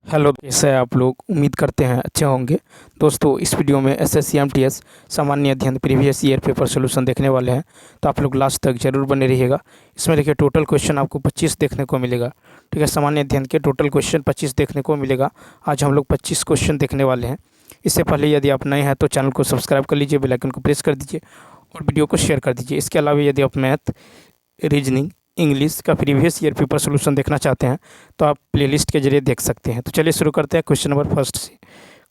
Hello, कैसे हैं आप लोग। उम्मीद करते हैं अच्छे होंगे। दोस्तों, इस वीडियो में एसएससी एमटीएस सामान्य अध्ययन प्रीवियस ईयर पेपर सोल्यूशन देखने वाले हैं, तो आप लोग लास्ट तक जरूर बने रहिएगा। इसमें देखिए टोटल क्वेश्चन आपको 25 देखने को मिलेगा। ठीक है, सामान्य अध्ययन के टोटल क्वेश्चन 25 देखने को मिलेगा। आज हम लोग 25 क्वेश्चन देखने वाले हैं। इससे पहले यदि आप नए हैं तो चैनल को सब्सक्राइब कर लीजिए, बेल आइकन को प्रेस कर दीजिए और वीडियो को शेयर कर दीजिए। इसके अलावा यदि आप मैथ, रीजनिंग, इंग्लिश का प्रीवियस ईयर पेपर सोल्यूशन देखना चाहते हैं तो आप प्लेलिस्ट के जरिए देख सकते हैं। तो चलिए शुरू करते हैं क्वेश्चन नंबर फर्स्ट से।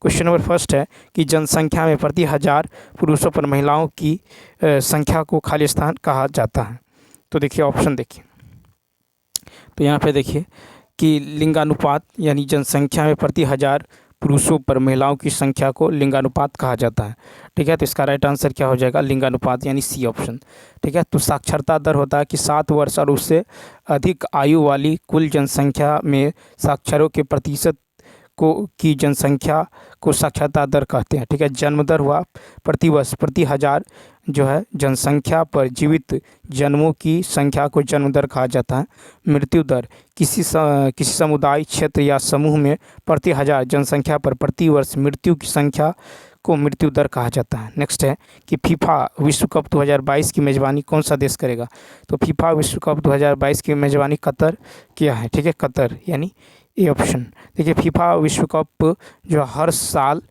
क्वेश्चन नंबर फर्स्ट है कि जनसंख्या में प्रति हज़ार पुरुषों पर महिलाओं की संख्या को खाली स्थान कहा जाता है। तो देखिए ऑप्शन देखिए, तो यहाँ पे देखिए कि लिंगानुपात, यानी जनसंख्या में प्रति हज़ार पुरुषों पर महिलाओं की संख्या को लिंगानुपात कहा जाता है। ठीक है, तो इसका राइट आंसर क्या हो जाएगा, लिंगानुपात, यानी सी ऑप्शन। ठीक है, तो साक्षरता दर होता है कि 7 वर्ष और उससे अधिक आयु वाली कुल जनसंख्या में साक्षरों के प्रतिशत को की जनसंख्या को साक्षरता दर कहते हैं। ठीक है, जन्म दर हुआ प्रति वर्ष प्रति हज़ार जो है जनसंख्या पर जीवित जन्मों की संख्या को जन्म दर कहा जाता है। मृत्यु दर किसी समुदाय, क्षेत्र या समूह में प्रति हज़ार जनसंख्या पर प्रति वर्ष मृत्यु की संख्या को मृत्यु दर कहा जाता है। नेक्स्ट है कि फीफा विश्व कप 2022 की मेज़बानी कौन सा देश करेगा। तो फीफा विश्व कप 2022 की मेज़बानी कतर किया है। ठीक है, कतर, यानी ए ऑप्शन। देखिए फीफा विश्व कप जो हर साल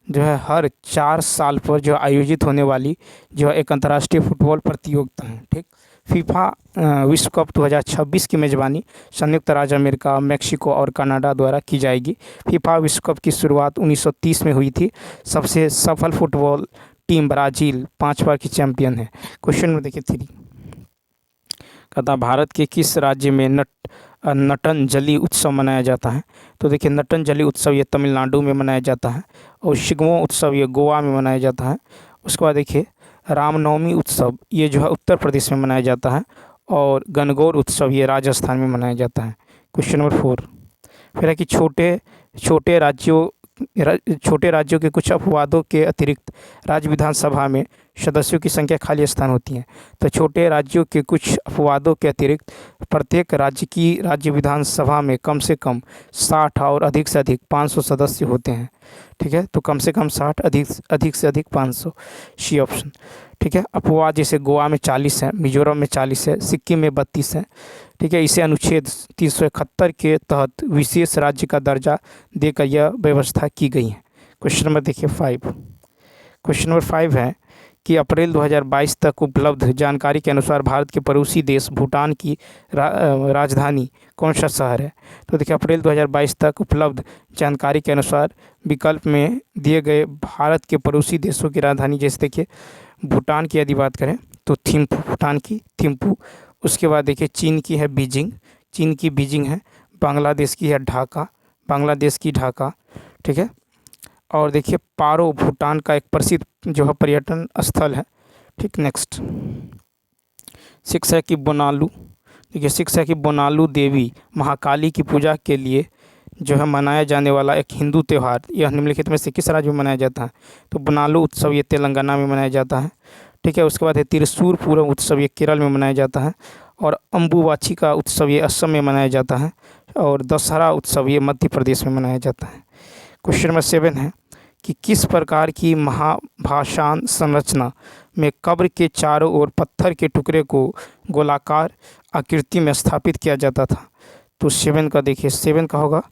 जो है हर 4 साल पर जो आयोजित होने वाली जो एक अंतर्राष्ट्रीय फुटबॉल प्रतियोगिता है। ठीक, फीफा विश्व कप 2026 की मेज़बानी संयुक्त राज्य अमेरिका, मेक्सिको और कनाडा द्वारा की जाएगी। फीफा विश्व कप की शुरुआत 1930 में हुई थी। सबसे सफल फुटबॉल टीम ब्राज़ील 5 बार की चैंपियन है। क्वेश्चन में देखिए 3 कहता भारत के किस राज्य में नटंजलि उत्सव मनाया जाता है। तो देखिए नटंजलि उत्सव ये तमिलनाडु में मनाया जाता है और शिगमो उत्सव ये गोवा में मनाया जाता है। उसके बाद देखिए रामनवमी उत्सव ये जो है उत्तर प्रदेश में मनाया जाता है और गणगौर उत्सव ये राजस्थान में मनाया जाता है। क्वेश्चन नंबर 4 फिर है कि छोटे राज्यों के कुछ अपवादों के अतिरिक्त राज्य विधानसभा में सदस्यों की संख्या खाली स्थान होती है। तो छोटे राज्यों के कुछ अपवादों के अतिरिक्त प्रत्येक राज्य की राज्य विधानसभा में कम से कम 60 और अधिक से अधिक 500 सदस्य होते हैं। ठीक है, तो कम से कम 60, अधिक से अधिक 500, सी ऑप्शन। ठीक है, अपवाद जैसे गोवा में 40 है, मिजोरम में 40 है, सिक्किम में 32 है। ठीक है, इसे अनुच्छेद 371 के तहत विशेष राज्य का दर्जा देकर यह व्यवस्था की गई है। क्वेश्चन नंबर देखिए 5। क्वेश्चन नंबर 5 है कि अप्रैल 2022 तक उपलब्ध जानकारी के अनुसार भारत के पड़ोसी देश भूटान की राजधानी कौन सा शहर है। तो देखिए अप्रैल 2022 तक उपलब्ध जानकारी के अनुसार विकल्प में दिए गए भारत के पड़ोसी देशों की राजधानी, जैसे देखिए भूटान की यदि बात करें तो थिम्पू, भूटान की थिम्पू। उसके बाद देखिए चीन की है बीजिंग, चीन की बीजिंग है। बांग्लादेश की है ढाका, बांग्लादेश की ढाका। ठीक है, और देखिए पारो भूटान का एक प्रसिद्ध जो है पर्यटन स्थल है। ठीक, नेक्स्ट 6 है कि बोनालू। देखिए 6 है कि बोनालू देवी महाकाली की पूजा के लिए जो है मनाया जाने वाला एक हिंदू त्यौहार यह निम्नलिखित में से किस राज्य में मनाया जाता है। तो बोनालू उत्सव ये तेलंगाना में मनाया जाता है। ठीक है, उसके बाद है त्रिशूर पूरम उत्सव ये केरल में मनाया जाता है और अम्बुबाची का उत्सव ये असम में मनाया जाता है और दशहरा उत्सव ये मध्य प्रदेश में मनाया जाता है। क्वेश्चन नंबर 7 है कि किस प्रकार की महाभाषाण संरचना में कब्र के चारों ओर पत्थर के टुकड़े को गोलाकार आकृति में स्थापित किया जाता था। तो 7 का देखिए 7 का होगा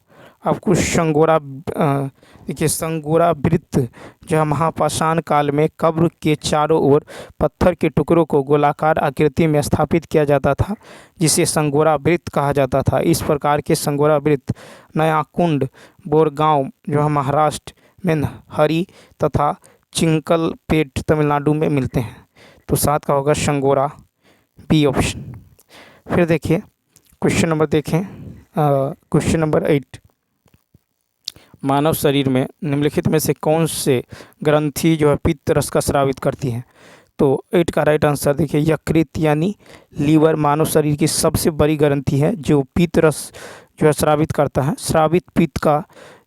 आपको संगोरा। देखिए संगोरा वृत्त जो है महापाषाण काल में कब्र के चारों ओर पत्थर के टुकड़ों को गोलाकार आकृति में स्थापित किया जाता था, जिसे संगोरा वृत्त कहा जाता था। इस प्रकार के संगोरा वृत्त नयाकुंड, बोरगांव जो है महाराष्ट्र में, हरी तथा चिंकलपेट तमिलनाडु में मिलते हैं। तो 7 का होगा संगोरा, बी ऑप्शन। फिर देखिए क्वेश्चन नंबर देखें, क्वेश्चन नंबर 8 मानव शरीर में निम्नलिखित में से कौन से ग्रंथि जो है पित्त रस का स्रावित करती है। तो 8 का राइट आंसर देखिए यकृत यानी लीवर मानव शरीर की सबसे बड़ी ग्रंथि है जो पित्त रस जो है स्रावित करता है। स्रावित पित्त का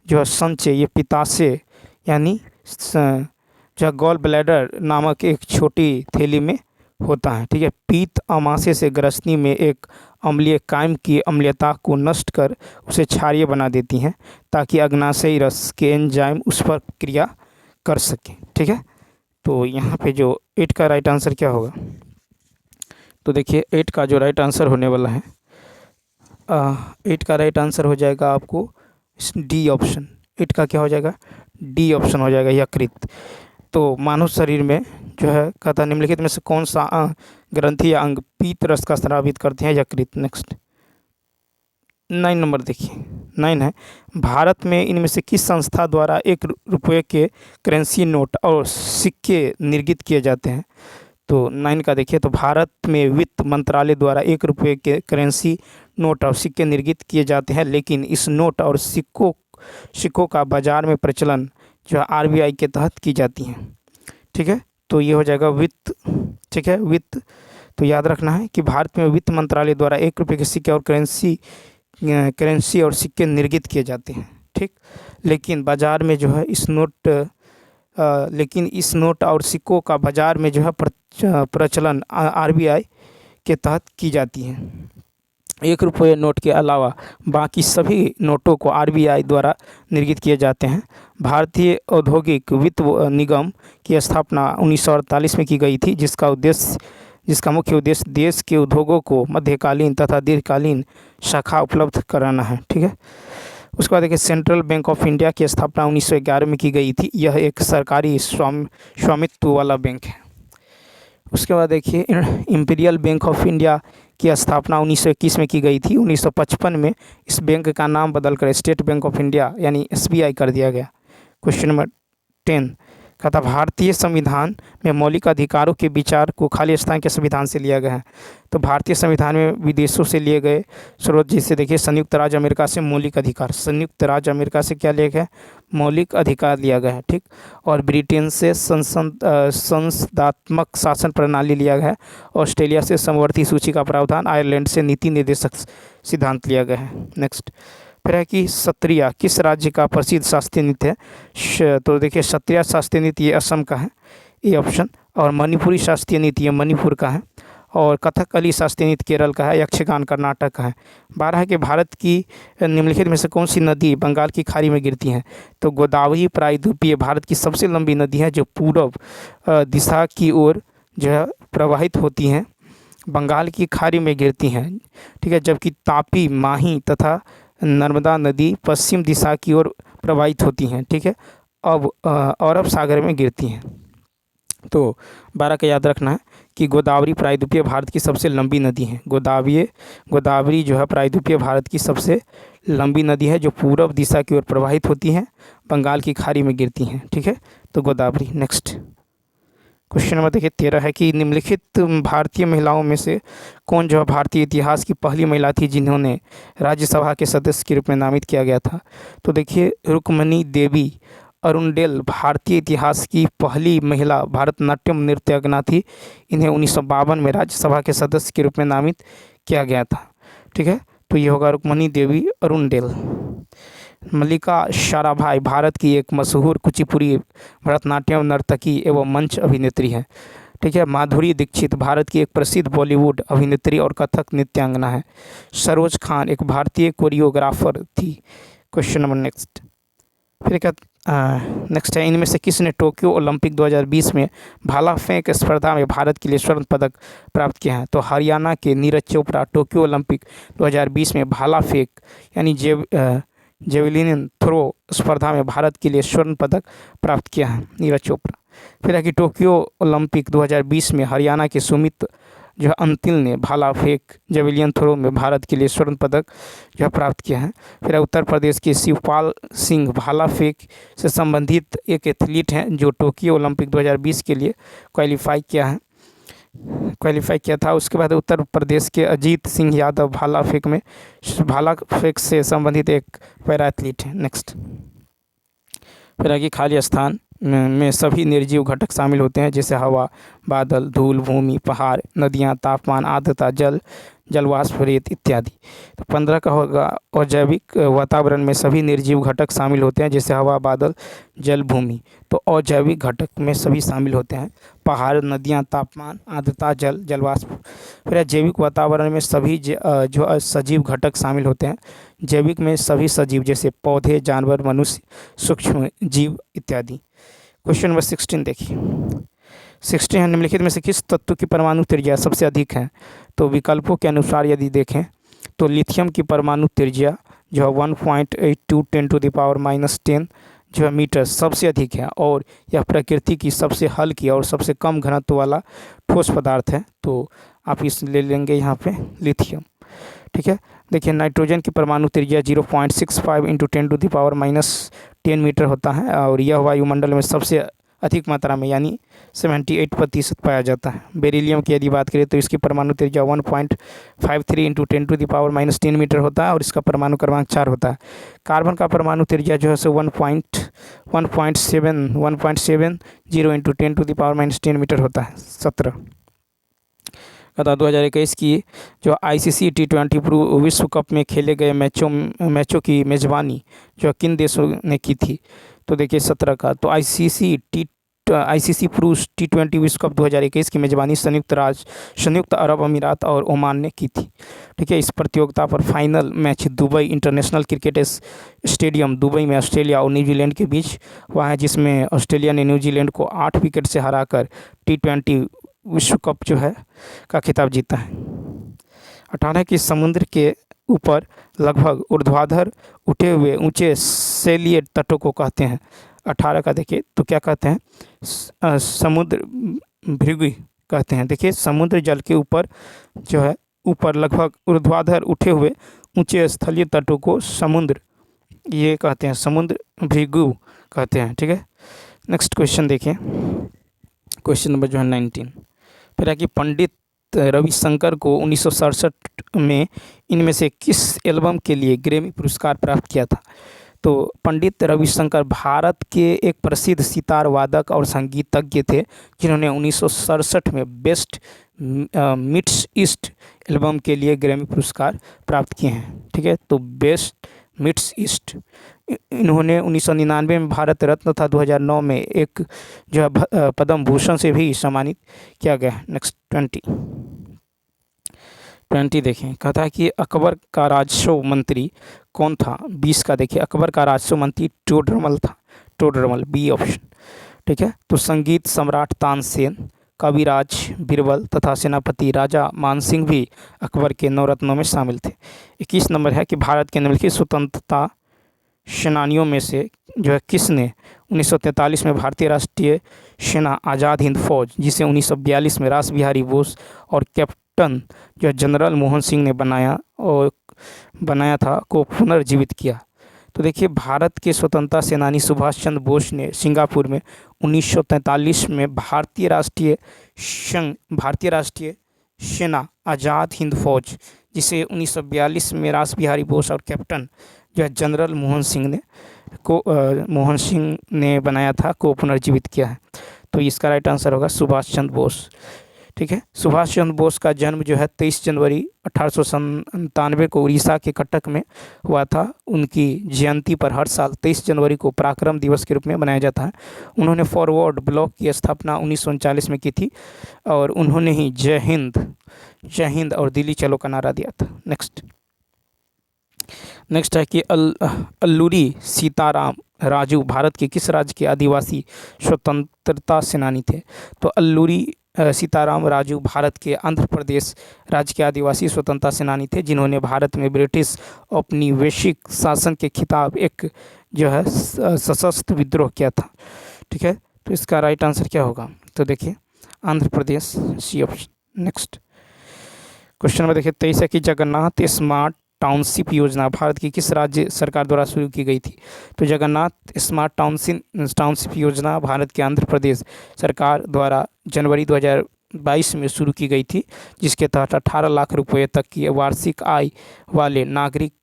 जो है संचय ये पित्ताशय यानी जो गॉल ब्लैडर नामक एक छोटी थैली में होता है। ठीक है, पीत अमाशय से ग्रसनी में एक अम्लीय कायम की अम्लीयता को नष्ट कर उसे क्षारीय बना देती हैं ताकि अग्नाशयी रस के एंजाइम उस पर क्रिया कर सकें। ठीक है, तो यहाँ पे जो 8 का राइट आंसर क्या होगा, तो देखिए 8 का जो राइट आंसर होने वाला है 8 का राइट आंसर हो जाएगा आपको डी ऑप्शन। 8 का क्या हो जाएगा, डी ऑप्शन हो जाएगा, यकृत। तो मानव शरीर में जो है कहता है निम्नलिखित में से कौन सा ग्रंथि या अंग पीत रस का स्रावित करते हैं, यकृत। नेक्स्ट 9 नंबर देखिए, 9 है, भारत में इनमें से किस संस्था द्वारा 1 रुपये के करेंसी नोट और सिक्के निर्गत किए जाते हैं। तो 9 का देखिए, तो भारत में वित्त मंत्रालय द्वारा 1 रुपये के करेंसी नोट और सिक्के निर्गत किए जाते हैं, लेकिन इस नोट और सिक्कों का बाजार में प्रचलन जो है आरबीआई के तहत की जाती हैं। ठीक है, तो ये हो जाएगा वित्त। ठीक है, वित्त। तो याद रखना है कि भारत में वित्त मंत्रालय द्वारा 1 रुपये के सिक्के और करेंसी और सिक्के निर्गत किए जाते हैं। ठीक, लेकिन बाज़ार में जो है इस नोट और सिक्कों का बाज़ार में जो है प्रचलन आरबीआई के तहत की जाती है। 1 रुपये नोट के अलावा बाकी सभी नोटों को आरबीआई द्वारा निर्गत किए जाते हैं। भारतीय औद्योगिक वित्त निगम की स्थापना 1948 में की गई थी, जिसका मुख्य उद्देश्य देश के उद्योगों को मध्यकालीन तथा दीर्घकालीन शाखा उपलब्ध कराना है। ठीक है, उसके बाद देखिए सेंट्रल बैंक ऑफ इंडिया की स्थापना 1911 में की गई थी। यह एक सरकारी स्वामित्व वाला बैंक है। उसके बाद देखिए इंपीरियल बैंक ऑफ इंडिया की स्थापना 1921 में की गई थी। 1955 में इस बैंक का नाम बदलकर स्टेट बैंक ऑफ इंडिया यानी एसबीआई कर दिया गया। क्वेश्चन नंबर 10 कहता भारतीय संविधान में मौलिक अधिकारों के विचार को खालिस्तान के संविधान से लिया गया है। तो भारतीय संविधान में विदेशों से लिए गए स्रोत, जिसे देखिए संयुक्त राज्य अमेरिका से मौलिक अधिकार, संयुक्त राज्य अमेरिका से क्या लिया गया है, मौलिक अधिकार लिया गया है। ठीक, और ब्रिटेन से संसदात्मक शासन प्रणाली लिया गया है। ऑस्ट्रेलिया से समवर्ती सूची का प्रावधान, आयरलैंड से नीति निर्देशक सिद्धांत लिया गया है। नेक्स्ट फिर है कि सत्रिया किस राज्य का प्रसिद्ध शास्त्रीय नृत्य है। तो देखिए सत्रिया शास्त्रीय नृत्य ये असम का है, ए ऑप्शन। और मणिपुरी शास्त्रीय नृत्य ये मणिपुर का है। और कथकली शास्त्रीय नृत्य केरल का है। यक्षगान कर्नाटक का है। 12 के भारत की निम्नलिखित में से कौन सी नदी बंगाल की खाड़ी में गिरती हैं। तो गोदावरी प्रायद्वीपीय भारत की सबसे लंबी नदी है, जो पूर्व दिशा की ओर जो है प्रवाहित होती हैं, बंगाल की खाड़ी में गिरती हैं। ठीक है, जबकि तापी, माही तथा नर्मदा नदी पश्चिम दिशा की ओर प्रवाहित होती हैं। ठीक है, अब अरब सागर में गिरती हैं। तो 12 का याद रखना है कि गोदावरी प्रायद्वीपीय भारत की सबसे लंबी नदी है। गोदावरी जो है प्रायद्वीपीय भारत की सबसे लंबी नदी है, जो पूर्व दिशा की ओर प्रवाहित होती हैं, बंगाल की खाड़ी में गिरती हैं। ठीक है, तो गोदावरी। नेक्स्ट क्वेश्चन नंबर देखिए 13 है कि निम्नलिखित भारतीय महिलाओं में से कौन जो है भारतीय इतिहास की पहली महिला थी जिन्होंने राज्यसभा के सदस्य के रूप में नामित किया गया था। तो देखिए रुक्मणी देवी अरुणडेल भारतीय इतिहास की पहली महिला भारतनाट्यम नृत्यज्ञा थी। इन्हें 1952 में राज्यसभा के सदस्य के रूप में नामित किया गया था। ठीक है, तो ये होगा रुक्मणी देवी अरुणडेल। मल्लिका साराभाई भारत की एक मशहूर कुचिपुड़ी भरतनाट्यम नर्तकी एवं मंच अभिनेत्री है। ठीक है, माधुरी दीक्षित भारत की एक प्रसिद्ध बॉलीवुड अभिनेत्री और कथक नृत्यांगना है। सरोज खान एक भारतीय कोरियोग्राफर थी। क्वेश्चन नंबर नेक्स्ट फिर क्या नेक्स्ट है, इनमें से किसने टोक्यो ओलंपिक 2020 में भाला फेंक स्पर्धा में भारत के लिए स्वर्ण पदक प्राप्त किया है। तो हरियाणा के नीरज चोपड़ा टोक्यो ओलंपिक 2020 में भाला फेंक यानी जेवलिन थ्रो स्पर्धा में भारत के लिए स्वर्ण पदक प्राप्त किया है नीरज चोपड़ा। फिर है कि टोक्यो ओलंपिक 2020 में हरियाणा के सुमित जो है अंतिल ने भाला फेंक जेवलियन थ्रो में भारत के लिए स्वर्ण पदक जो है प्राप्त किया है। फिर उत्तर प्रदेश के शिवपाल सिंह भाला फेंक से संबंधित एक एथलीट हैं जो टोक्यो ओलंपिक 2020 के लिए क्वालिफाई किया था। उसके बाद उत्तर प्रदेश के अजीत सिंह यादव भाला फेंक से संबंधित एक पैरा एथलीट है। नेक्स्ट फिर आगे खाली स्थान में सभी निर्जीव घटक शामिल होते हैं, जैसे हवा, बादल, धूल, भूमि, पहाड़, नदियाँ, तापमान, आर्द्रता, जलवाष्प, रेत इत्यादि। तो 15 का होगा अजैविक वातावरण में सभी निर्जीव घटक शामिल होते हैं, जैसे हवा, बादल, जल, भूमि। तो अजैविक घटक में सभी शामिल होते हैं, पहाड़, नदियाँ, तापमान, आर्द्रता, जलवाष्प। फिर जैविक वातावरण में सभी जो सजीव घटक शामिल होते हैं। जैविक में सभी सजीव, जैसे पौधे, जानवर, मनुष्य, सूक्ष्म जीव इत्यादि। क्वेश्चन नंबर 16 देखिए। 16 है, निम्नलिखित में से किस तत्व की परमाणु त्रिज्या सबसे अधिक है? तो विकल्पों के अनुसार यदि देखें तो लिथियम की परमाणु त्रिज्या जो है 1.82 10⁻⁻10 जो है मीटर सबसे अधिक है, और यह प्रकृति की सबसे हल्की और सबसे कम घनत्व वाला ठोस पदार्थ है। तो आप इस ले लेंगे यहाँ पे लिथियम। ठीक है, देखिए नाइट्रोजन की परमाणु त्रिज्या 0.65 × 10⁻10 मीटर होता है, और यह वायुमंडल में सबसे अधिक मात्रा में यानी 78% पाया जाता है। बेरिलियम की यदि बात करें तो इसकी परमाणु त्रिज्या 1.53 × 10⁻10 मीटर होता है, और इसका परमाणु क्रमांक 4 होता है। कार्बन का परमाणु त्रिज्या जो है सो 1.70 × 10⁻10 मीटर होता है, 17। बता 2021 की जो ICC T20 विश्व कप में खेले गए मैचों की मेज़बानी जो किन देशों ने की थी? तो देखिए 17 का, तो ICC पुरुष T20 विश्व कप 2021 की मेज़बानी संयुक्त अरब अमीरात और ओमान ने की थी। ठीक है, इस प्रतियोगिता पर final match Dubai international cricket stadium Dubai में ऑस्ट्रेलिया और न्यूजीलैंड के बीच हुआ है, जिसमें ऑस्ट्रेलिया ने न्यूजीलैंड को 8 विकेट से हराकर T20 विश्व कप जो है का खिताब जीता है। 18 की समुद्र के ऊपर लगभग ऊर्ध्वाधर उठे हुए ऊंचे सैलिए तटों को कहते हैं। 18 का देखिए तो क्या कहते हैं? समुद्र भृगु कहते हैं। देखिए समुद्र जल के ऊपर जो है ऊपर लगभग ऊर्ध्वाधर उठे हुए ऊंचे स्थलीय तटों को समुद्र ये कहते हैं, समुद्र भृगु कहते हैं। ठीक है, नेक्स्ट क्वेश्चन देखिए, क्वेश्चन नंबर जो है 19। फिर है कि पंडित रविशंकर को 1967 में इनमें से किस एल्बम के लिए ग्रैमी पुरस्कार प्राप्त किया था? तो पंडित रविशंकर भारत के एक प्रसिद्ध सितार वादक और संगीतज्ञ थे, जिन्होंने 1967 में बेस्ट मिड्स ईस्ट एल्बम के लिए ग्रैमी पुरस्कार प्राप्त किए हैं। ठीक है, तो बेस्ट मिड्स ईस्ट। इन्होंने 1999 में भारत रत्न तथा 2009 में एक जो है पद्म भूषण से भी सम्मानित किया गया। नेक्स्ट 20 देखें, कहता है कि अकबर का राजस्व मंत्री कौन था? 20 का देखिए, अकबर का राजस्व मंत्री टोडरमल था, टोडरमल, बी ऑप्शन। ठीक है, तो संगीत सम्राट तानसेन, कविराज बीरबल तथा सेनापति राजा मानसिंह भी अकबर के नवरत्नों में शामिल थे। 21 नंबर है कि भारत के निम्नलिखित स्वतंत्रता सेनानियों में से जो है किसने 1943 में भारतीय राष्ट्रीय सेना आज़ाद हिंद फौज, जिसे 1942 में रास बिहारी बोस और कैप्टन जो जनरल मोहन सिंह ने बनाया था, को पुनर्जीवित किया? तो देखिए भारत के स्वतंत्रता सेनानी सुभाष चंद्र बोस ने सिंगापुर में 1943 में भारतीय राष्ट्रीय सेना आज़ाद हिंद फौज, जिसे 1942 में रास बिहारी बोस और कैप्टन जो है जनरल मोहन सिंह ने बनाया था, को पुनर्जीवित किया है। तो इसका राइट आंसर होगा सुभाष चंद्र बोस। ठीक है, सुभाष चंद्र बोस का जन्म जो है 23 जनवरी 1897 को उड़ीसा के कटक में हुआ था। उनकी जयंती पर हर साल 23 जनवरी को पराक्रम दिवस के रूप में मनाया जाता है। उन्होंने फॉरवर्ड ब्लॉक की स्थापना 1939 में की थी, और उन्होंने ही जय हिंद और दिल्ली चलो का नारा दिया था। नेक्स्ट है कि अल्लूरी सीताराम राजू भारत के किस राज्य के आदिवासी स्वतंत्रता सेनानी थे? तो अल्लूरी सीताराम राजू भारत के आंध्र प्रदेश राज्य के आदिवासी स्वतंत्रता सेनानी थे, जिन्होंने भारत में ब्रिटिश औपनिवेशिक शासन के खिलाफ एक जो है सशस्त्र विद्रोह किया था। ठीक है, तो इसका राइट आंसर क्या होगा? तो देखिए Andhra Pradesh, C option. Next question number देखिए 23 है कि जगन्नाथ स्मार्ट टाउनशिप योजना भारत की किस राज्य सरकार द्वारा शुरू की गई थी? तो जगन्नाथ स्मार्ट टाउनशिप योजना भारत के आंध्र प्रदेश सरकार द्वारा जनवरी 2022 में शुरू की गई थी, जिसके तहत 18 लाख रुपये तक की वार्षिक आय वाले नागरिक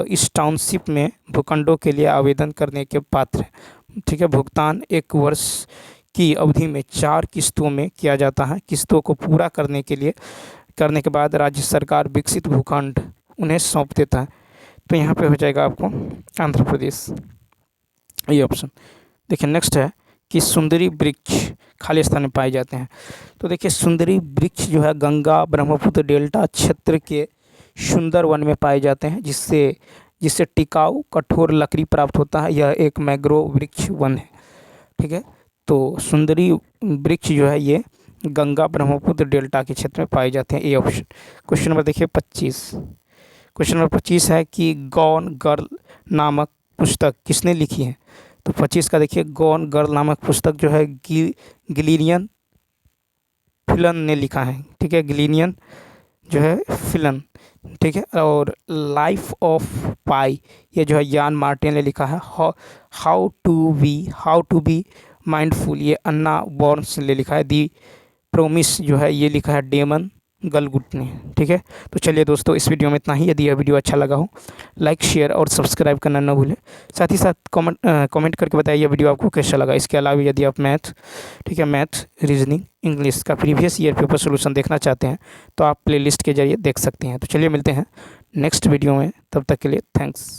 इस टाउनशिप में भूखंडों के लिए आवेदन करने के पात्र हैं। ठीक है, भुगतान 1 वर्ष की अवधि में 4 किस्तों में किया जाता है। किस्तों को पूरा करने के बाद राज्य सरकार विकसित भूखंड उन्हें सौंप देता है। तो यहाँ पे हो जाएगा आपको आंध्र प्रदेश, ये ऑप्शन। देखिए नेक्स्ट है कि सुंदरी वृक्ष खाली स्थान में पाए जाते हैं। तो देखिए सुंदरी वृक्ष जो है गंगा ब्रह्मपुत्र डेल्टा क्षेत्र के सुंदर वन में पाए जाते हैं, जिससे टिकाऊ कठोर लकड़ी प्राप्त होता है। यह एक मैंग्रोव वृक्ष वन है। ठीक है, तो सुंदरी वृक्ष जो है ये गंगा ब्रह्मपुत्र डेल्टा के क्षेत्र में पाए जाते हैं, ए ऑप्शन। क्वेश्चन नंबर देखिए 25। क्वेश्चन नंबर 25 है कि गॉन गर्ल नामक पुस्तक किसने लिखी है। तो 25 का देखिए गॉन गर्ल नामक पुस्तक जो है गिलियन फिलन ने लिखा है। ठीक है, गिलियन जो है फिलन, ठीक है। और लाइफ ऑफ पाई ये जो है यान मार्टिन ने लिखा है। हाउ टू बी माइंडफुल ये अन्ना बॉर्न्स ने लिखा है। दी प्रोमिस जो है ये लिखा है डेमन गलगुट ने। ठीक है, तो चलिए दोस्तों इस वीडियो में इतना ही। यदि यह वीडियो अच्छा लगा हो लाइक शेयर और सब्सक्राइब करना न भूलें। साथ ही साथ कमेंट करके बताइए यह वीडियो आपको कैसा लगा। इसके अलावा यदि आप मैथ रीजनिंग इंग्लिश का प्रीवियस ईयर पेपर सोल्यूशन देखना चाहते हैं तो आप प्लेलिस्ट के जरिए देख सकते हैं। तो चलिए मिलते हैं नेक्स्ट वीडियो में, तब तक के लिए थैंक्स।